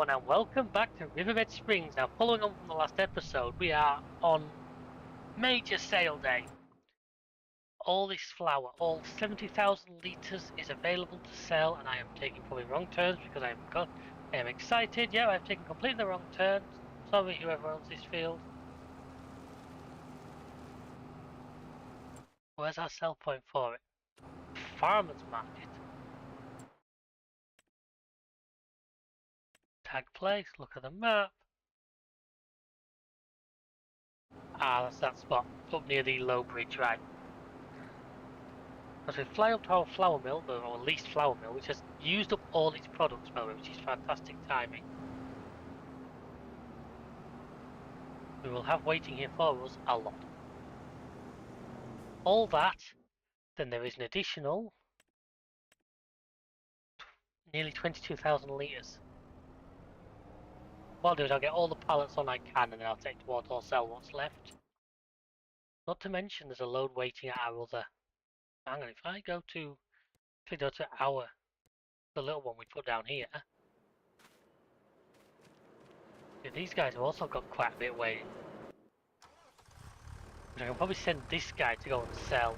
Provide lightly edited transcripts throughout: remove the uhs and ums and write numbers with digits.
everyone, and welcome back to Riverbend Springs. Now, following on from the last episode, we are on major sale day. All this flour, all 70,000 litres is available to sell, and I am taking probably wrong turns because I am excited. Yeah, I've taken completely the wrong turns. Sorry, whoever owns this field. Where's our sell point for it? Farmer's Market. Tag place, look at the map. Ah, that's that spot, up near the low bridge, right. As we fly up to our flour mill, or least flour mill, which has used up all its products, by the way, which is fantastic timing. We will have waiting here for us a lot. All that, then there is an additional nearly 22,000 litres. What I'll do is I'll get all the pallets on I can, and then I'll take towards or sell what's left. Not to mention there's a load waiting at our other. Hang on, if I go to the little one we put down here. Yeah, these guys have also got quite a bit waiting. I can probably send this guy to go and sell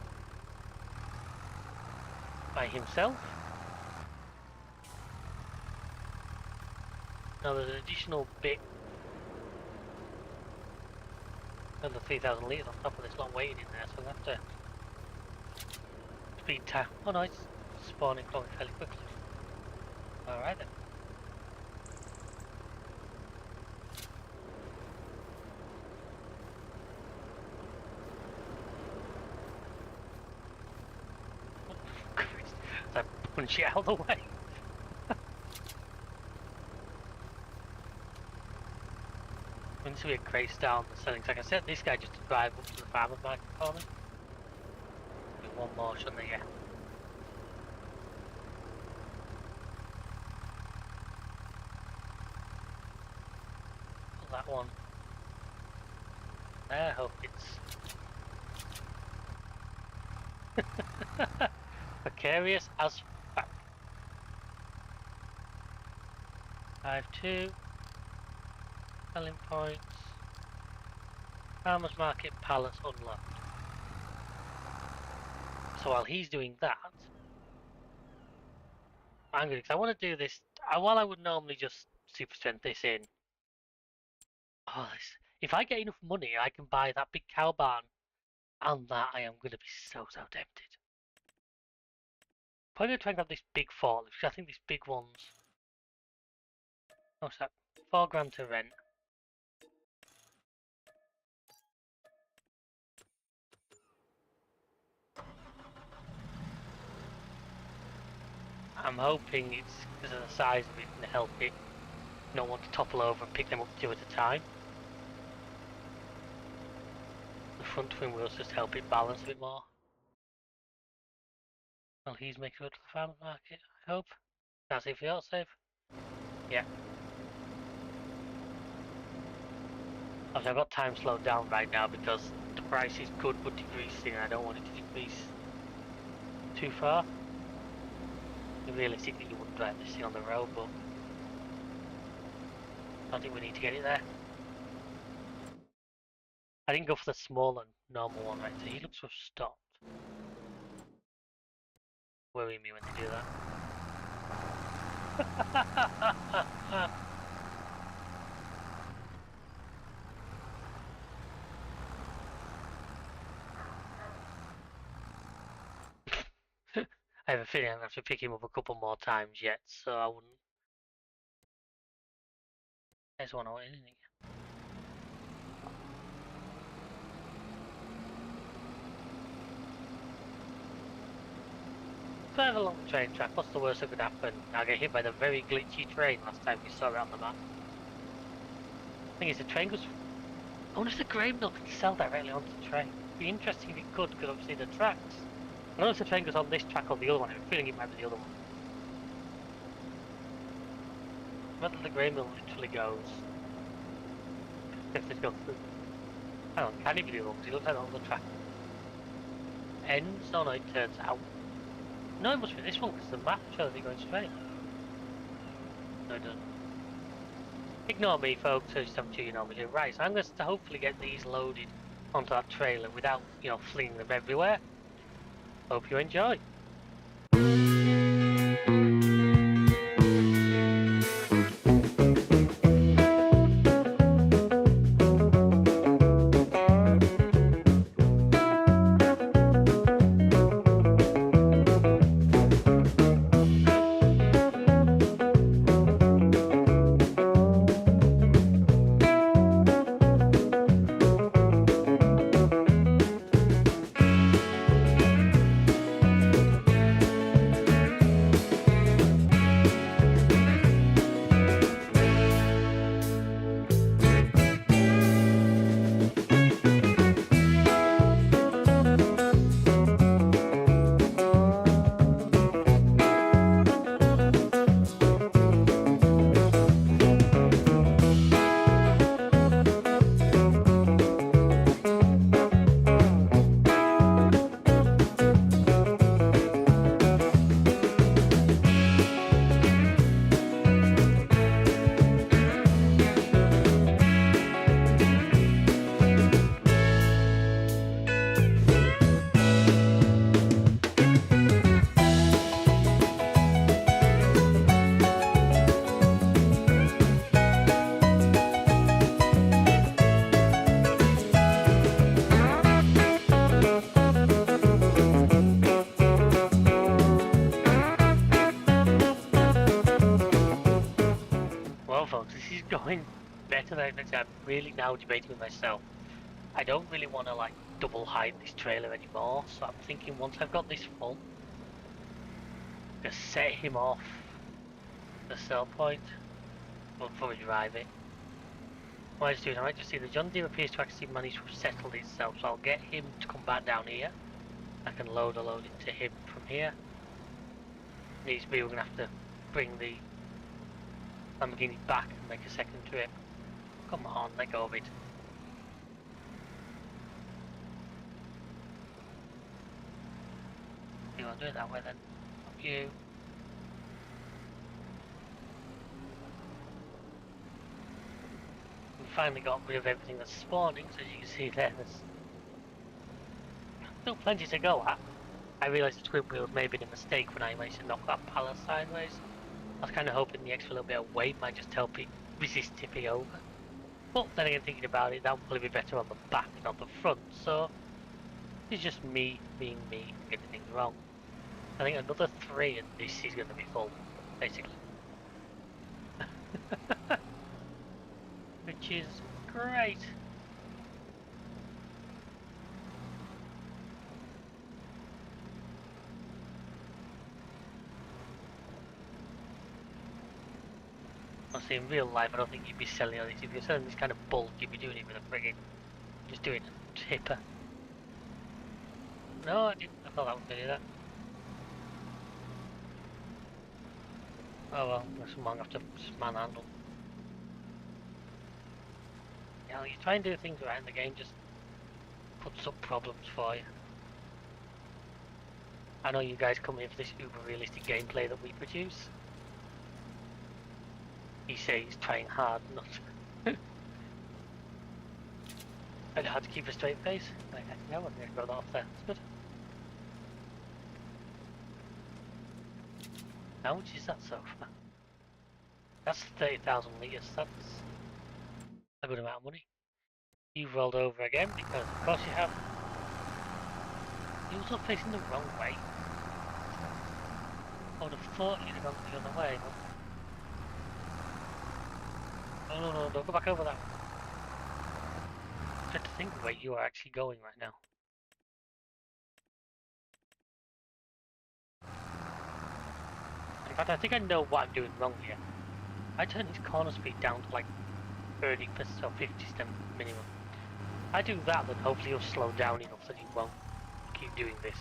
by himself. Now there's an additional bit, another 3,000 litres on top of this lot waiting in there, so we'll have to speed time. Oh no, it's spawning probably fairly quickly. Alright then. As I punch it out of the way. There needs to be a crate down the settings. I can set this guy just to drive up to the farmer's market for me. With one more, shouldn't I? Yeah. Put that one there. I hope it's precarious as fuck. 5-2. Selling points. Farmer's market pallets unlocked. So while he's doing that, I'm gonna. Cause I want to do this. While I would normally just super strength this in. Oh, if I get enough money, I can buy that big cow barn, and that I am gonna be so tempted. Probably gonna try and grab this big fort, because I think these big ones. What's that? 4 grand to rent. I'm hoping it's because of the size of it and help it not want to topple over and pick them up 2 at a time. The front twin wheels just help it balance a bit more. Well, he's making it to the farmer's market, I hope. That's it for your save. Yeah. Obviously, I've got time slowed down right now because the price is good but decreasing and I don't want it to decrease too far. Realistically, you wouldn't drive this thing on the road, but I think we need to get it there. I didn't go for the smaller normal one, right? So he looks to have stopped. Worry me when they do that. I have a feeling I'm going to have to pick him up a couple more times yet, so I wouldn't. There's one away, isn't he? If I have a long train track, what's the worst that could happen? I'll get hit by the very glitchy train last time we saw it on the map. The thing is, the train goes. I wonder if the grain mill can sell directly onto the train. It'd be interesting if it could, because obviously the tracks. I don't know if the train goes on this track or the other one. I'm feeling it might be the other one. Whether the grain mill literally goes. If it goes through. Hang on, can it be the other one? Because it looks like on the track ends. Oh no, it turns out. No, it must be this one because the map shows it going straight. No, it doesn't. Ignore me, folks. I just have to, normally do. Right, so I'm going to hopefully get these loaded onto that trailer without, flinging them everywhere. Hope you enjoy. Well, folks, this is going better than I expected. I'm really now debating with myself. I don't really want to, double hide this trailer anymore, so I'm thinking once I've got this full, just set him off the sell point before we drive it. What I just do is I might just see the John Deere appears to actually manage to have settled itself, so I'll get him to come back down here. I can load into him from here. Needs to be, we're going to have to bring the Lamborghini back and make a second trip. Come on, let go of it. You want to do it that way then? Up you. We finally got rid of everything that's spawning, so as you can see there, there's still plenty to go at. I realised the twin wheels may have been a mistake when I managed to knock that pallet sideways. I was kind of hoping the extra little bit of weight might just help it resist tipping over. But then again, thinking about it, that would probably be better on the back, not the front, so it's just me being me, getting things wrong. I think another 3 and this is going to be full, basically. Which is great. Honestly, in real life, I don't think you'd be selling this. If you're selling this kind of bulk, you'd be doing it with a friggin' just doing a tipper. No, I didn't. I thought that was going to do that. Oh well, there's some long after manhandle. Yeah, you try and do things right, and the game just puts up problems for you. I know you guys come here for this uber realistic gameplay that we produce. He says he's trying hard not and hard to keep a straight face. Like, no, I'm going to go that off there. It's good. How much is that so far? That's 30,000 litres. That's a good amount of money. You've rolled over again because, of course, you have. You're also facing the wrong way. I would have thought you'd have gone the other way, but. Oh no, don't go back over that one. I'm trying to think where you are actually going right now. In fact, I think I know what I'm doing wrong here. I turn his corner speed down to 30% or 50% minimum. I do that, then hopefully he'll slow down enough that he won't keep doing this.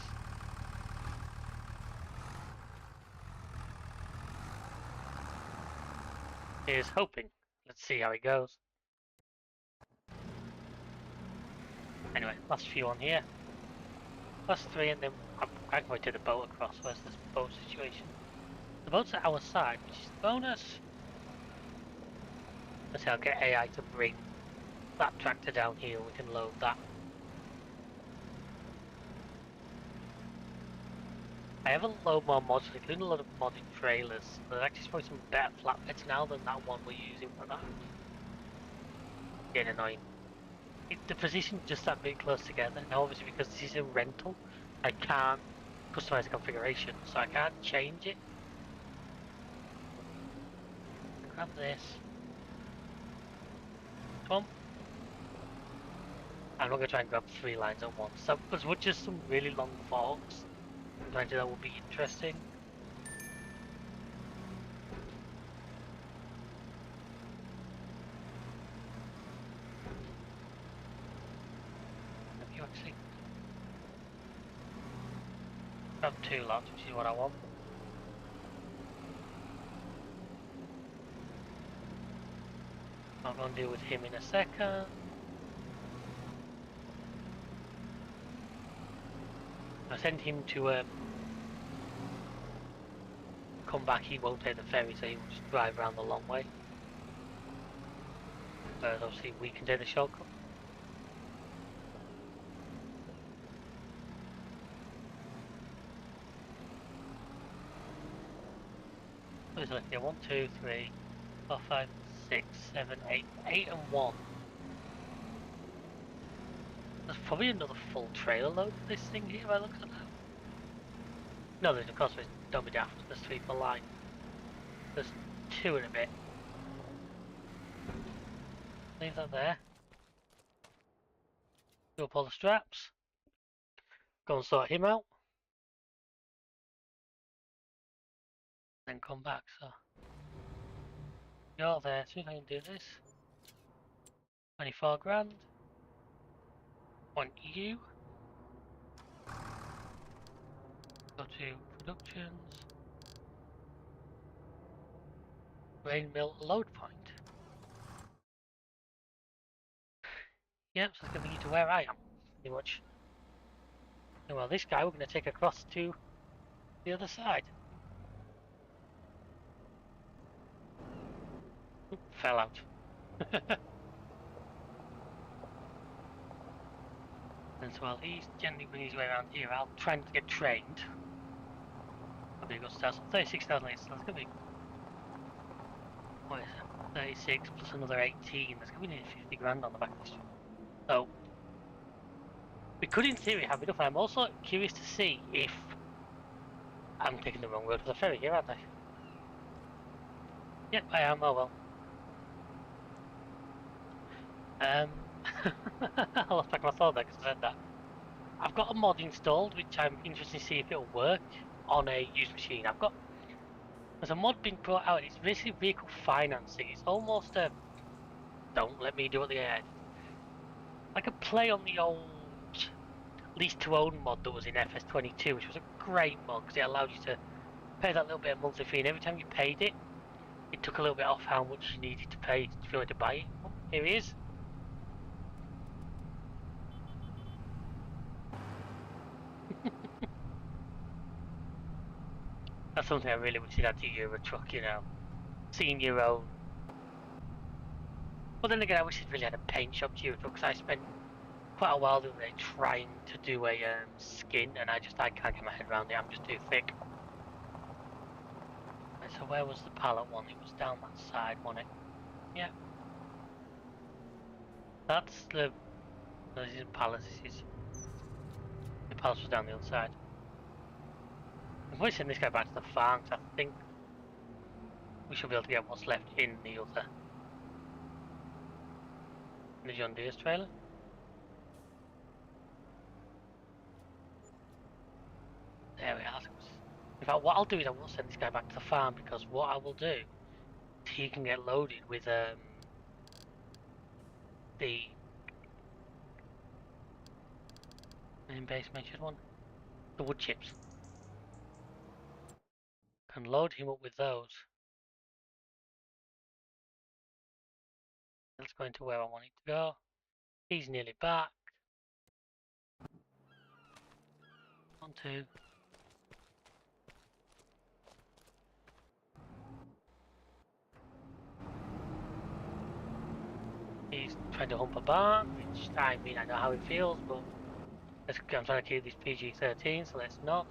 Here's hoping. Let's see how it goes. Anyway, last few on here. Last 3 and then I'm going to take the boat across. Where's this boat situation? The boat's at our side, which is the bonus. So I'll get AI to bring that tractor down here, we can load that. I have a load more mods, including a lot of modded trailers. There's actually probably some better flatbeds now than that one we're using for that. Getting annoying. The position's just that bit close together. Now obviously because this is a rental, I can't customize the configuration, so I can't change it. Grab this. Come on. I'm not going to try and grab 3 lines at once. So, as much as some really long forks, trying to do that would be interesting. Have you actually grab 2 lots, which is what I want. I'm going to deal with him in a second. I sent him to come back. He won't take the ferry, so he will just drive around the long way. But obviously we can take the shortcut. What is it? Yeah, 1, 2, 3, 4, 5, 6, 7, 8. 8 and 1. There's probably another full trailer load for this thing here, if I look at that. No, there's, of course, there's, don't be daft, there's 3 per line. There's 2 in a bit. Leave that there. Go up all the straps. Go and sort him out. Then come back, so. You're there, see if I can do this. 24 grand. Want you. Go to productions. Grain mill load point. Yep, so it's going to bring you to where I am, pretty much. And well, this guy we're going to take across to the other side. Oop, fell out. And so while he's gently bringing his way around here, I'll try to get trained. I'll be a good start. So 36,000 litres, so that's going to be... What is it? 36 plus another 18. That's going to be nearly 50 grand on the back of this. So, we could in theory have enough. I'm also curious to see if I'm taking the wrong road for the ferry here, aren't I? Yep, I am. Oh well. I lost track of my thought there because I said that. I've got a mod installed which I'm interested to see if it'll work on a used machine. There's a mod being brought out. It's basically vehicle financing. It's almost a don't let me do it again. Like a play on the old lease to own mod that was in FS22, which was a great mod because it allowed you to pay that little bit of monthly fee, and every time you paid it, it took a little bit off how much you needed to pay if you wanted to buy it. Oh, here he is. That's something I really wish you'd had to Euro truck, you know. Seeing your own. But then again, I wish it really had a paint shop to Euro truck because I spent quite a while the other day trying to do a skin, and I can't get my head around it. I'm just too thick. Right, so where was the pallet one? It was down that side, wasn't it? Yeah. That's the. No, this isn't palace. This is. The palace was down the other side. I'm going to send this guy back to the farm because I think we should be able to get what's left in the other. In the John Deere's trailer. There we are. In fact, what I'll do is I will send this guy back to the farm because what I will do is he can get loaded with the main base mentioned one, the wood chips. Can load him up with those. Let's go into where I want it to go. He's nearly back. 1, 2. He's trying to hump a barn, which, I mean, I know how it feels, but I'm trying to keep this PG-13, so let's not.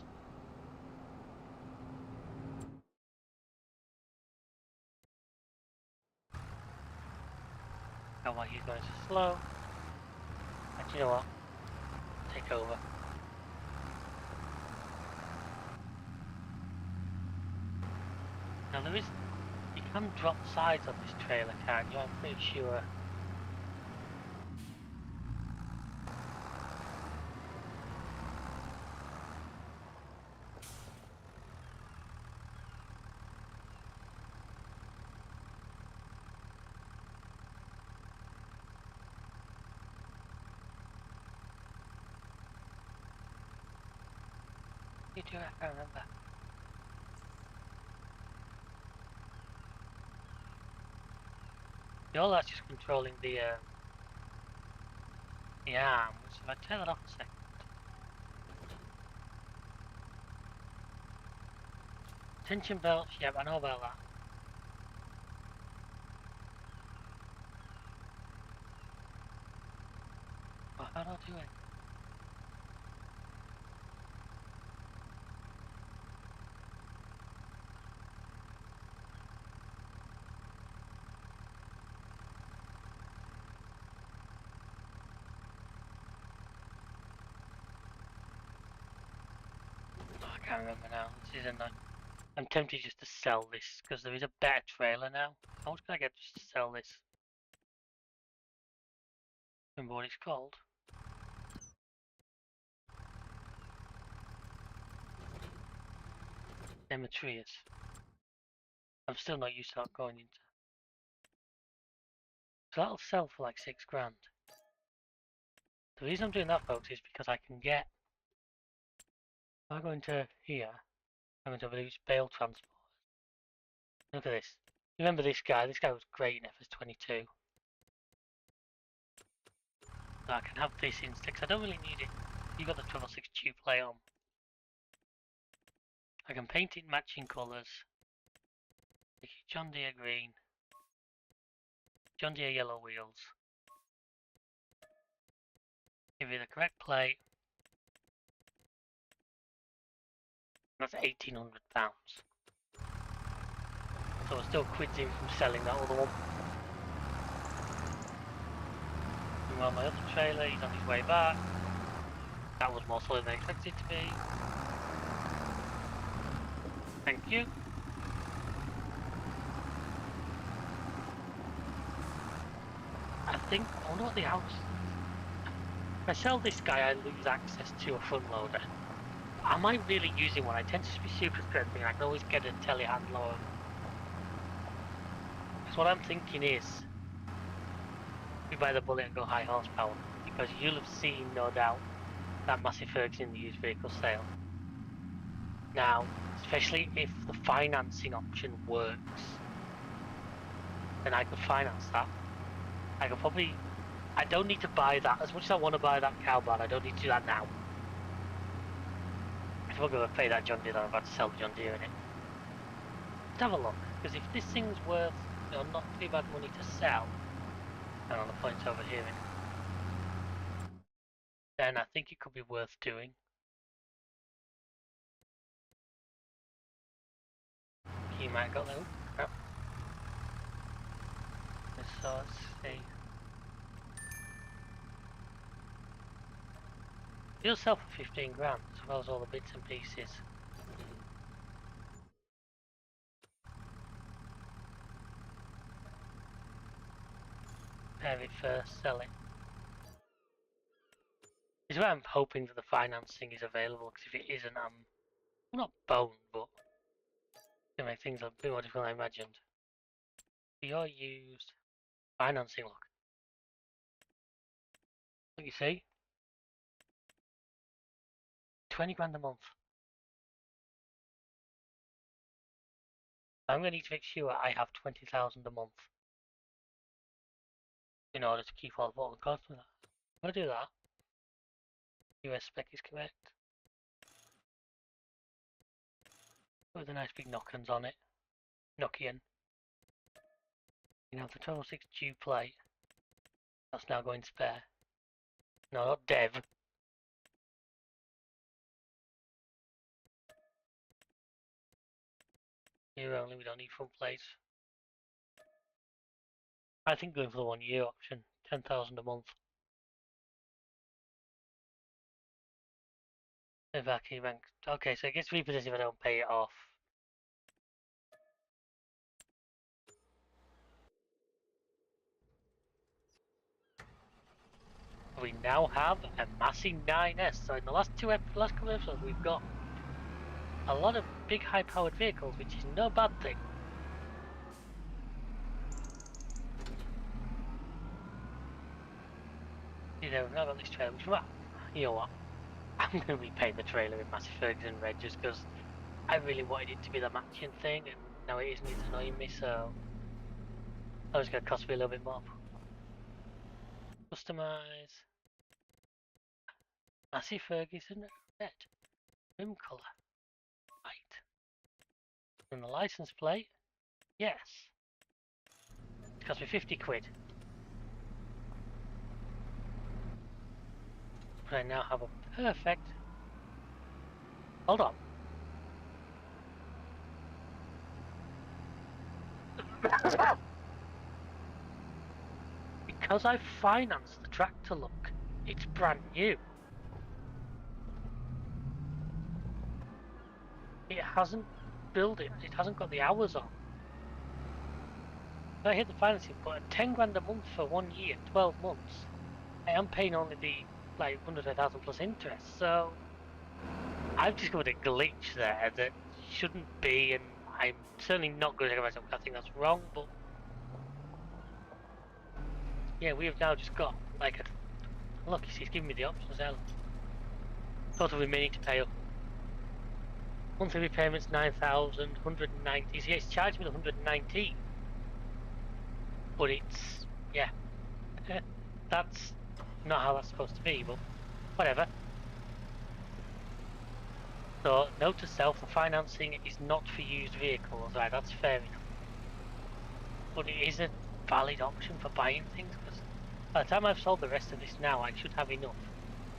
And why he's going so slow. And you know what? Take over. Now there is, you can drop sides on this trailer, can't you? I'm pretty sure. You do, I can't remember. All that's just controlling the arms. If I turn that off a second. Tension belts, yep, I know about that. But how do I do it? Oh, I can't remember now. This isn't. I'm tempted just to sell this because there is a better trailer now. How much can I get just to sell this? Remember what it's called? Demetrius. I'm still not used to that going into. So that'll sell for like 6 grand. The reason I'm doing that, folks, is because I can get. If I go into here, I'm going to use bale transport. Look at this. Remember this guy? This guy was great in FS22. So I can have this instead, because I don't really need it. You've got the 6 tube play on. I can paint it matching colours. John Deere green. John Deere yellow wheels. Give you the correct plate. That's £1,800. So we're still quids in from selling that other one. Meanwhile, my other trailer, he's on his way back. That was more solid than I expected it to be. Thank you. I wonder what the house. If I sell this guy, I lose access to a front loader. Am I really using one? I tend to be super strengthening. I can always get a telehandler. Because what I'm thinking is, we buy the Bullet and go high horsepower. Because you'll have seen, no doubt, that massive Ferguson in the used vehicle sale. Now, especially if the financing option works, then I could finance that. I could probably. I don't need to buy that. As much as I want to buy that cow barn, I don't need to do that now. If I'm going to pay that John Deere, then I'm about to sell the John Deere in it. Let's have a look, because if this thing's worth, not too bad money to sell, and on the points over here, then I think it could be worth doing. He might have got there. Crap. So let's see. It'll sell for 15 grand, as well as all the bits and pieces. Pair it first, sell it. This is why I'm hoping that the financing is available, because if it isn't, I'm not boned, but it's going to make things a bit more difficult than I imagined. You're used financing, look. What you see? 20 grand a month. I'm going to need to make sure I have 20,000 a month in order to keep all the costs with that. I'm going to do that. US spec is correct. With a nice big knock-ons on it. Nokian. You have the 1206 tube plate. That's now going spare. No, not dev. Year only, we don't need front plates. I think going for the 1 year option, 10,000 a month. Evacuate bank. Okay, so it gets repossessed if I don't pay it off. We now have a Massey 9S. So in the last couple of episodes, we've got a lot of big high-powered vehicles, which is no bad thing. You know, now got this trailer, which, well, you know what? I'm going to repaint the trailer in Massey Ferguson red just because I really wanted it to be the matching thing, and now it isn't. It's annoying me, so that was going to cost me a little bit more. Customize. Massey Ferguson red. Rim colour. White. And the license plate. Yes. It cost me 50 quid. But I now have a perfect... Hold on. Because I financed the tractor look, it's brand new. It hasn't built it, it hasn't got the hours on. So I hit the financing button, 10 grand a month for 1 year, 12 months. I am paying only the like 100,000 plus interest, so I've discovered a glitch there that shouldn't be, and I'm certainly not going to take myself. I think that's wrong, but yeah, we have now just got like a look. You see, it's giving me the options now. Total remaining to pay up. Monthly repayments 9,000, 190. So yeah, it's charged me 119, but it's yeah, that's not how that's supposed to be. But whatever. So, note to self, the financing is not for used vehicles, right, that's fair enough. But it is a valid option for buying things, because by the time I've sold the rest of this now, I should have enough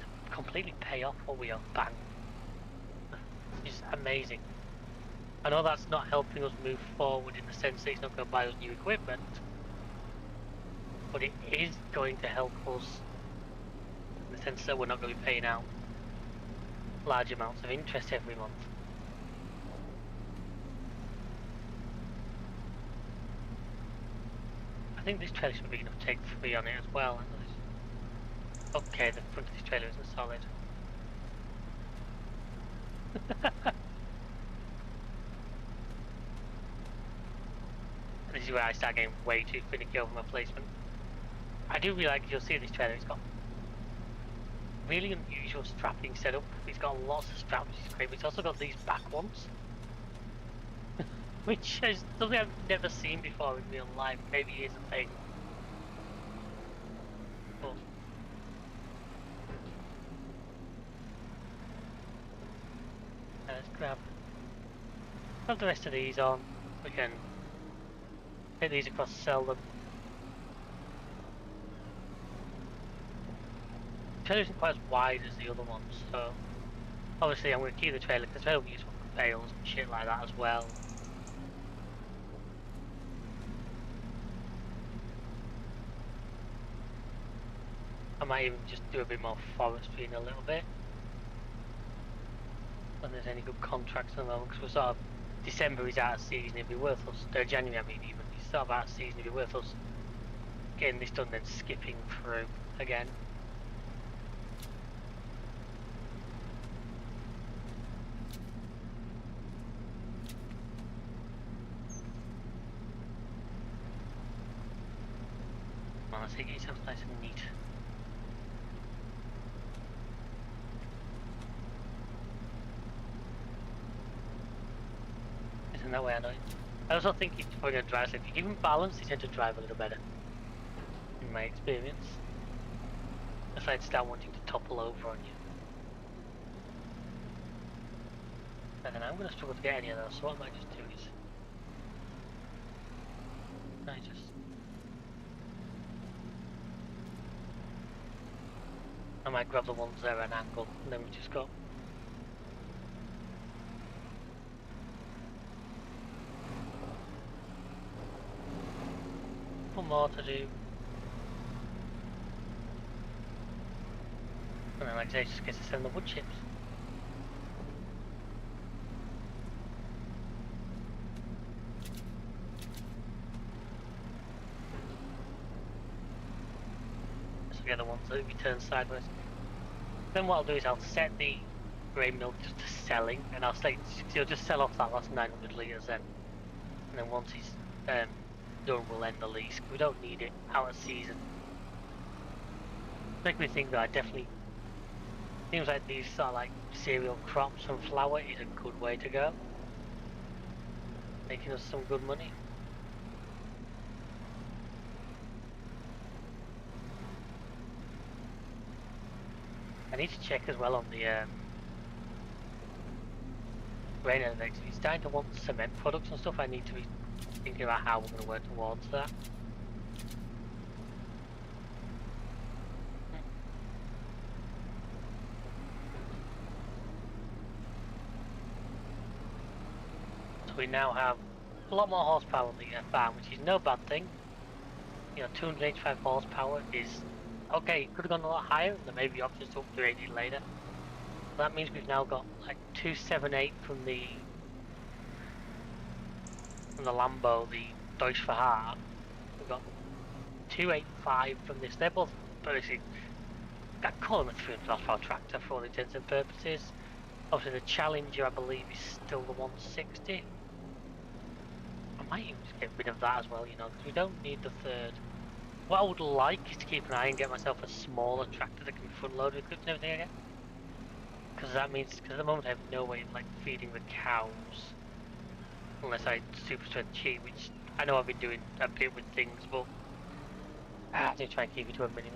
to completely pay off what we owe. Bang. It's amazing. I know that's not helping us move forward in the sense that it's not going to buy us new equipment, but it is going to help us in the sense that we're not going to be paying out large amounts of interest every month. I think this trailer should be enough to take 3 on it as well. Okay, the front of this trailer isn't solid. This is where I start getting way too finicky over my placement. I do really like, you'll see this trailer, it's got really unusual strapping setup. It's got lots of straps, which is great, but it's also got these back ones. Which is something I've never seen before in real life. Maybe it is a thing. But let's grab the rest of these on. We can take these across, sell them. The trailer isn't quite as wide as the other ones, so obviously I'm going to keep the trailer because the trailer will be useful for bales and shit like that as well. I might even just do a bit more forestry in a little bit. When there's any good contracts at the moment, because we're sort of, December is out of season, it'd be worth us, January I mean even, it's sort of out of season, it'd be worth us getting this done then skipping through again. Come on, let's get yourself nice and neat. Isn't that way I know it? I also think if you're going to drive, if you give them balance, they tend to drive a little better. In my experience. If I'd start wanting to topple over on you. And then I'm going to struggle to get any of those, so what I might just do is... I just... I might grab the ones there at an angle, and then we just go. One more to do. And then like I say, just get to send the wood chips. So the other ones that we turn sideways. Then what I'll do is I'll set the grain mill just to selling, and I'll say he'll just sell off that last 900 litres then. And then once he's done, we'll end the lease. We don't need it out of season. Make me think that I definitely seems like these sort of like cereal crops and flour is a good way to go, making us some good money. I need to check as well on the grain index. If he's starting to want cement products and stuff, I need to be thinking about how we're going to work towards that. So we now have a lot more horsepower on the farm, which is no bad thing. You know, 285 horsepower is okay. It could have gone a lot higher, and there may be options to upgrade it later. But that means we've now got like 278 from the Lambo, the Deutsch Verhaar. We've got 285 from this. They're both basically, I call them a 300 horsepower tractor for all intents and purposes. Obviously the Challenger, I believe, is still the 160. I might even just get rid of that as well, you know, because we don't need the third. What I would like is to keep an eye and get myself a smaller tractor that can be front loaded with and everything again. Because that means, because at the moment I have no way of like feeding the cows unless I super strength cheat, which I know I've been doing a bit with things, but I have to try and keep it to a minimum.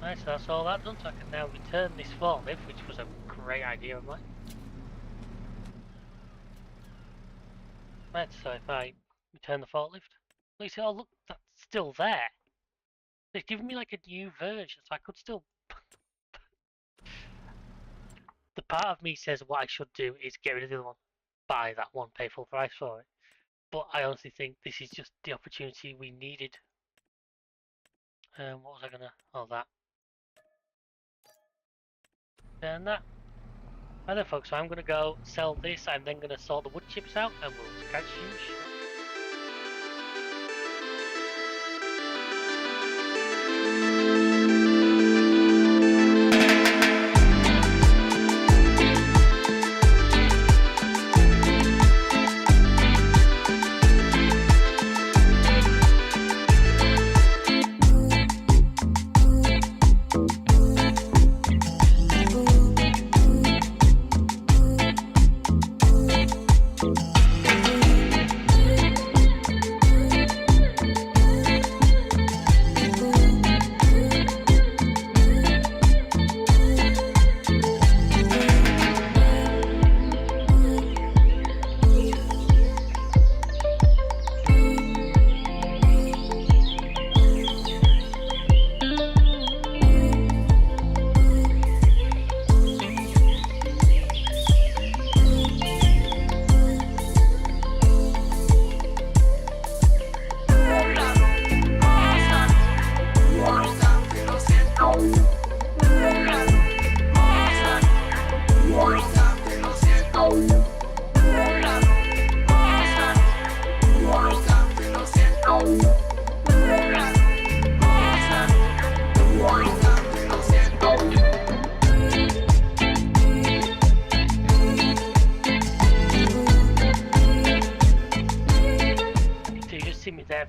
Right, so that's all that done, so I can now return this forklift, which was a great idea of mine. Right, so if I return the forklift, you see, oh look, that's still there. They've given me like a new version, so I could still... The part of me says what I should do is get rid of the other one, buy that one, pay full price for it. But I honestly think this is just the opportunity we needed. What was I gonna... Oh, that. And that. Right then folks, so I'm gonna go sell this, I'm then gonna sort the wood chips out, and we'll catch you.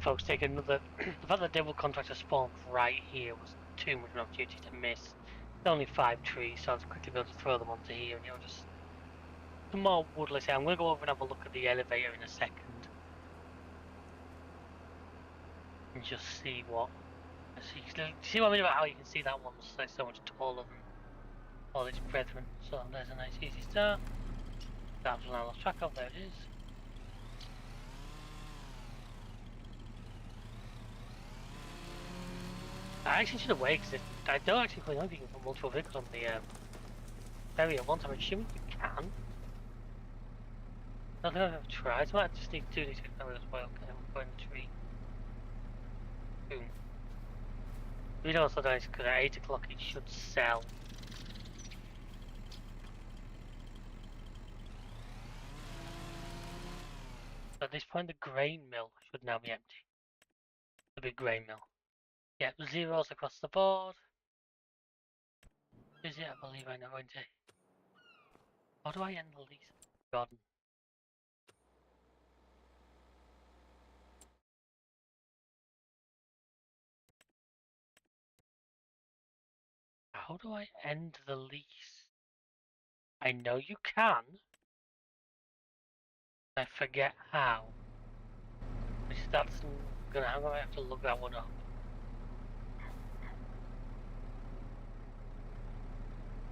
Folks, take another. The fact that devil contractor spawned right here was too much of an opportunity to miss. There's only 5 trees, so I'll just quickly be able to throw them onto here, and it'll just some more wood. Let's say I'm going to go over and have a look at the elevator in a second, and just see what. See what I mean about how you can see that one's like so much taller than all its brethren. So there's a nice easy start. That was when I lost track of. There it is. I actually should have waited because I don't actually know if you can put multiple vehicles on the ferry at once. I'm assuming you can. I don't think I've ever tried, so I might just need to do these as well. Okay, we'll go in 3. Boom. We know also that because at 8 o'clock it should sell. So at this point the grain mill should now be empty. The big grain mill. Yeah, zeros across the board. Is it? I believe I know into. How do I end the lease? Garden. How do I end the lease? I know you can. I forget how. Which that's gonna have to look that one up.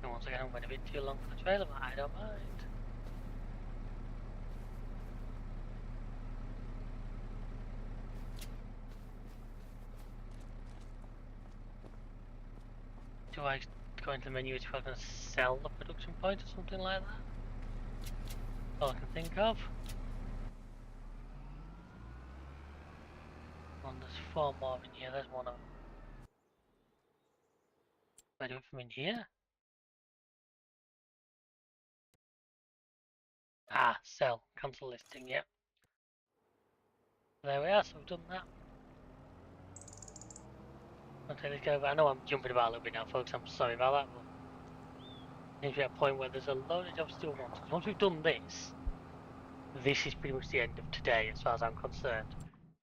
And once again, I'm going a bit too long for the trailer, but I don't mind. Do I go into the menu if I can sell the production point or something like that? All I can think of. Oh, there's 4 more in here. There's one of them. Do I do it from in here? Ah, sell. Cancel listing, yep. There we are, so we've done that. Okay, let's go over. I know I'm jumping about a little bit now, folks. I'm sorry about that, but seems to be at a point where there's a load of jobs still wanted. Once we've done this, this is pretty much the end of today, as far as I'm concerned.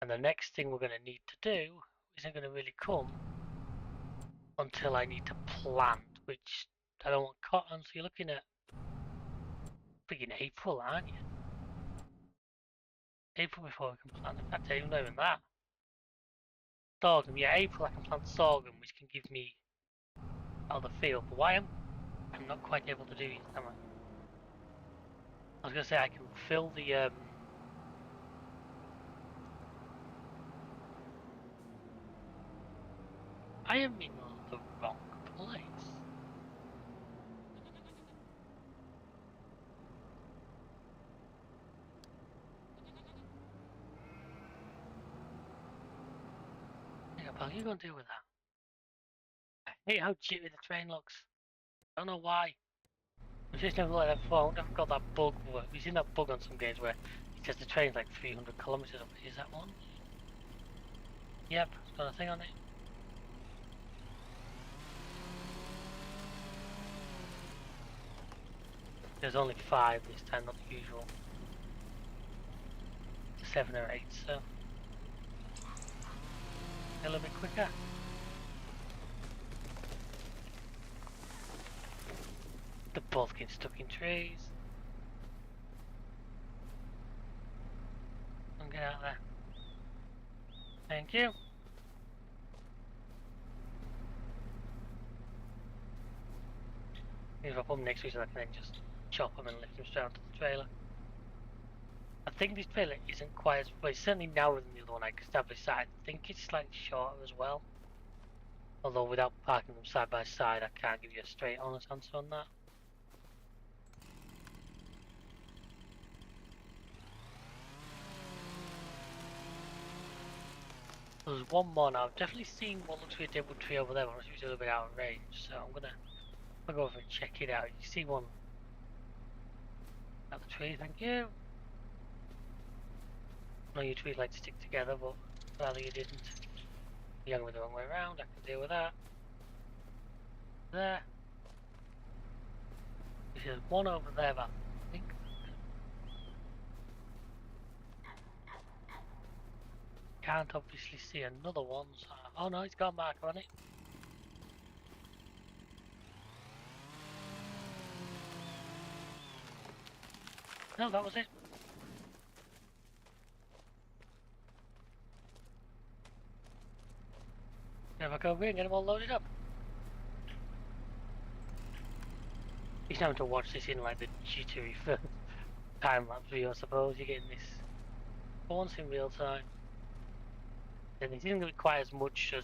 And the next thing we're going to need to do isn't going to really come until I need to plant, which I don't want cotton, so you're looking at freaking April, aren't you? April before we can plant. In fact, even not even that. Sorghum, yeah, April I can plant sorghum, which can give me out of the field. But why I'm not quite able to do it, am I? I was going to say I can fill the I am in the wrong place. Yeah, pal, you gonna deal with that. I hate how jittery the train looks. I don't know why. I've just never like that before. I have got that bug. We've seen that bug on some games where it says the train's like 300 kilometers up. Is that one? Yep, it's got a thing on it. There's only 5 this time, not the usual 7 or 8, so a little bit quicker. They're both getting stuck in trees. Don't get out there. Thank you. If I put them next to each other, I can then just chop them and lift them straight onto the trailer. I think this trailer isn't quite as, well, it's certainly narrower than the other one I established. I think it's slightly shorter as well. Although without parking them side by side, I can't give you a straight honest answer on that. There's one more now. I've definitely seen what looks to be a double tree over there, but it's a little bit out of range. So I'll go over and check it out. You see one at the tree, thank you. I know your trees like to stick together, but rather you didn't. You're going the wrong way around, I can deal with that. There. There's one over there, but I think. Can't obviously see another one, so. Oh no, it's got a marker on it. No, that was it. If I go over here and get them all loaded up. He's having to watch this in like the jittery time lapse view, I suppose. You're getting this for once in real time. And it isn't going to be quite as much as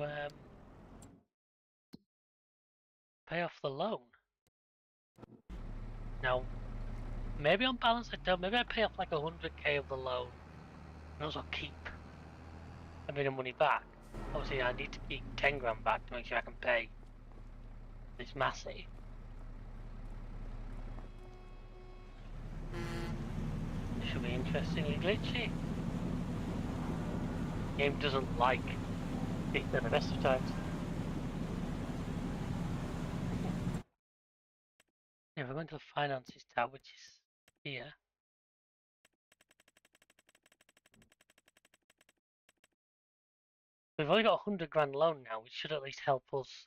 to pay off the loan. Now, maybe on balance I don't. Maybe I pay off like 100k of the loan and also keep a bit of money back. Obviously, I need to keep 10 grand back to make sure I can pay this massive. Should be interestingly glitchy. Game doesn't like it at the best of times. Yeah, we're going to the finances tab, which is here. We've only got a 100 grand loan now, which should at least help us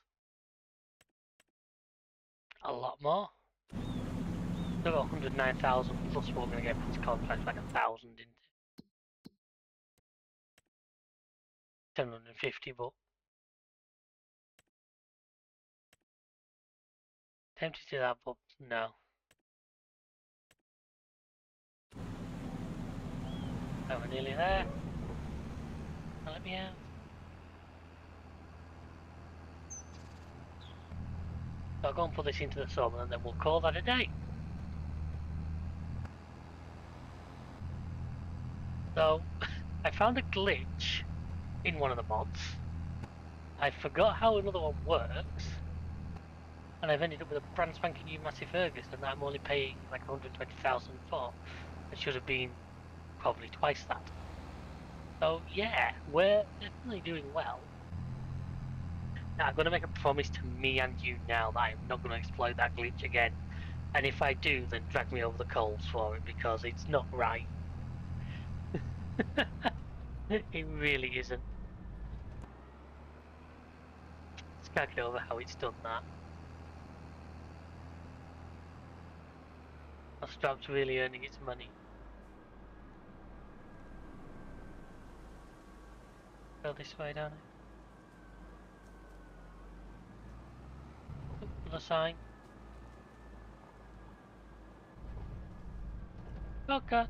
a lot more. We've got 109,000 plus what we're going to get for this contract, like 1,000 into 750, but tempted to do that, but no. Oh, we're nearly there. Now let me out. So I'll go and put this into the sum and then we'll call that a day. So, I found a glitch in one of the mods. I forgot how another one works. And I've ended up with a brand spanking new massive Ferguson that I'm only paying like 120,000 for. It should have been probably twice that. So yeah, we're definitely doing well. Now I'm going to make a promise to me and you now that I'm not going to exploit that glitch again. And if I do, then drag me over the coals for it because it's not right. It really isn't. Let's calculate over how it's done that. That strap's really earning its money. Go this way, don't I? Another sign. Okay.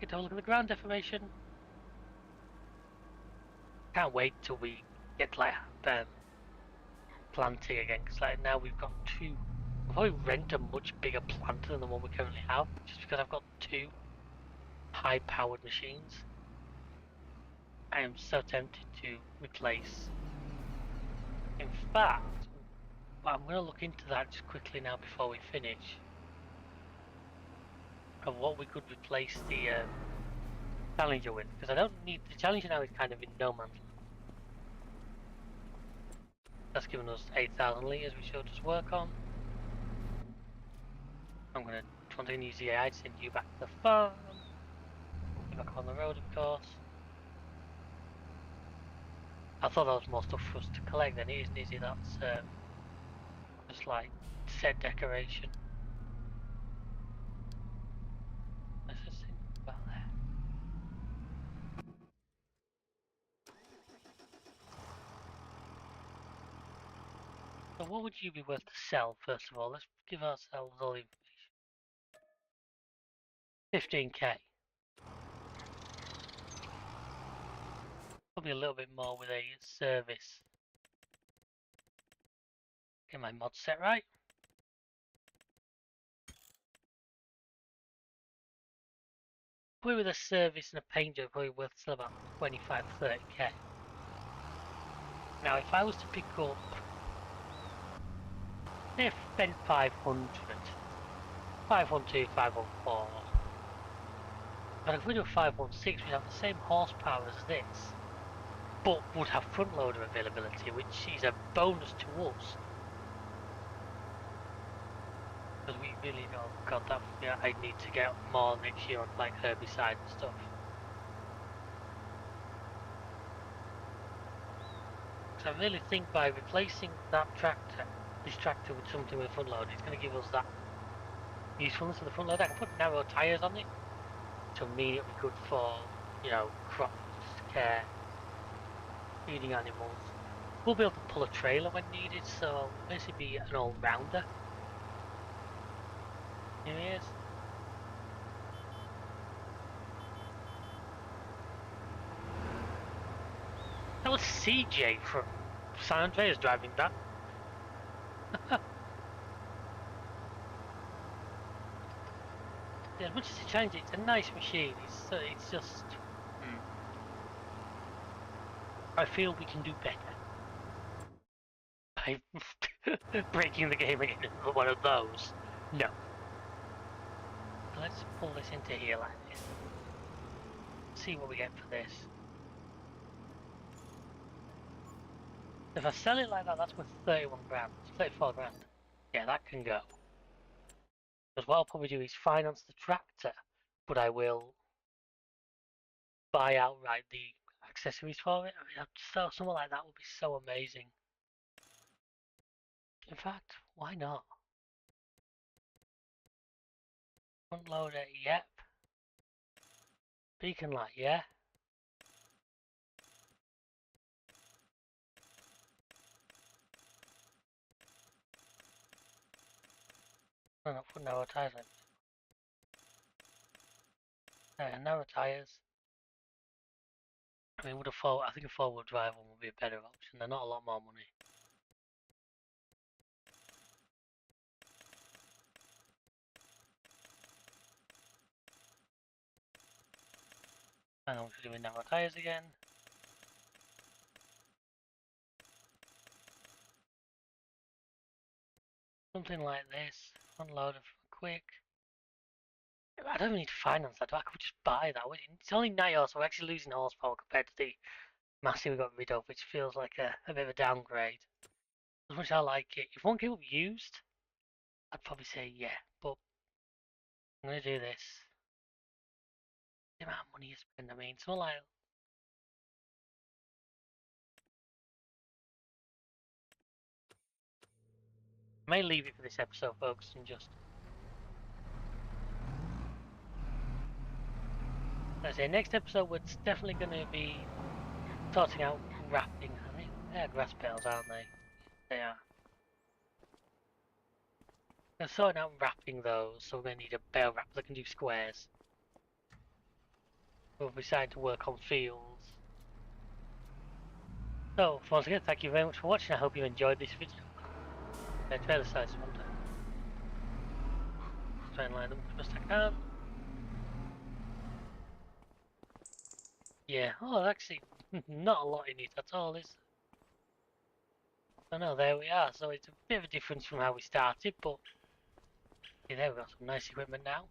Get to have a look at the ground deformation. Can't wait till we get like planting again, because like now we've got two. We'll probably rent a much bigger planter than the one we currently have, just because I've got two high-powered machines. I am so tempted to replace. In fact, I'm going to look into that just quickly now before we finish, of what we could replace the Challenger with, because I don't need the Challenger now is kind of in no man's land. That's given us 8,000 litres we should just work on. I'm going to continue to use the AI to send you back to the farm. Get back on the road, of course. I thought that was more stuff for us to collect than it isn't, is it? That's just like set decoration. Let's just think about that. So what would you be worth to sell, first of all? Let's give ourselves all the information. 15k. Probably a little bit more with a service. Get my mod set right. Probably with a service and a paint job, probably worth still about 25, 30k. Now if I was to pick up, say a Fendt 500, 512, 514, but if we do a 516 we'd have the same horsepower as this, but would have front loader availability, which is a bonus to us. Because we really got that. Yeah, I need to get more next year on like herbicide and stuff. So I really think by replacing that tractor, this tractor with something with a front loader, it's going to give us that usefulness of the front loader. I can put narrow tyres on it, to mean it'll be good for, you know, crops, care, feeding animals. We'll be able to pull a trailer when needed, so it'll basically be an all-rounder. Here he is. That was CJ from San Andreas driving that. As much as he changed it, it's a nice machine. It's just. I feel we can do better. By breaking the game again into one of those. No. Let's pull this into here like this. See what we get for this. If I sell it like that, that's worth 31 grand. 34 grand. Yeah, that can go. Because what I'll probably do is finance the tractor, but I will buy outright the accessories for it. I mean, something like that would be so amazing. In fact, why not? Front loader, yep. Beacon light, yeah. No, not for narrow tyres. Narrow tyres. I mean, I think a four-wheel drive one would be a better option. They're not a lot more money. And I'm doing narrow tyres again. Something like this. Unload of quick. I don't even need to finance that. I could just buy that. It's only 9 horse, so we're actually losing horsepower compared to the Massey we got rid of, which feels like a bit of a downgrade. As much as I like it, if one came up used, I'd probably say yeah, but I'm going to do this. The amount of money you spend, I mean, it's not like... I may leave it for this episode, folks, and just... Let's say, next episode, we're definitely going to be sorting out wrapping. I think they're grass bales, aren't they? They are. They're sorting out wrapping those, so we're going to need a bale wrap that can do squares. We'll be starting to work on fields. So, once again, thank you very much for watching. I hope you enjoyed this video. Trailer size one time. Try and line them as best I can. Yeah, oh, actually, not a lot in it at all, is there? Oh no, there we are. So it's a bit of a difference from how we started, but yeah, there we got some nice equipment now.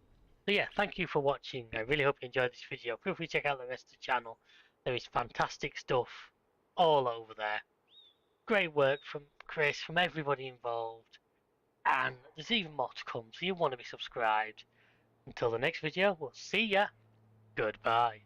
So yeah, thank you for watching. I really hope you enjoyed this video. Feel free to check out the rest of the channel. There is fantastic stuff all over there. Great work from Chris, from everybody involved. And there's even more to come, so you want to be subscribed. Until the next video, we'll see ya. Goodbye.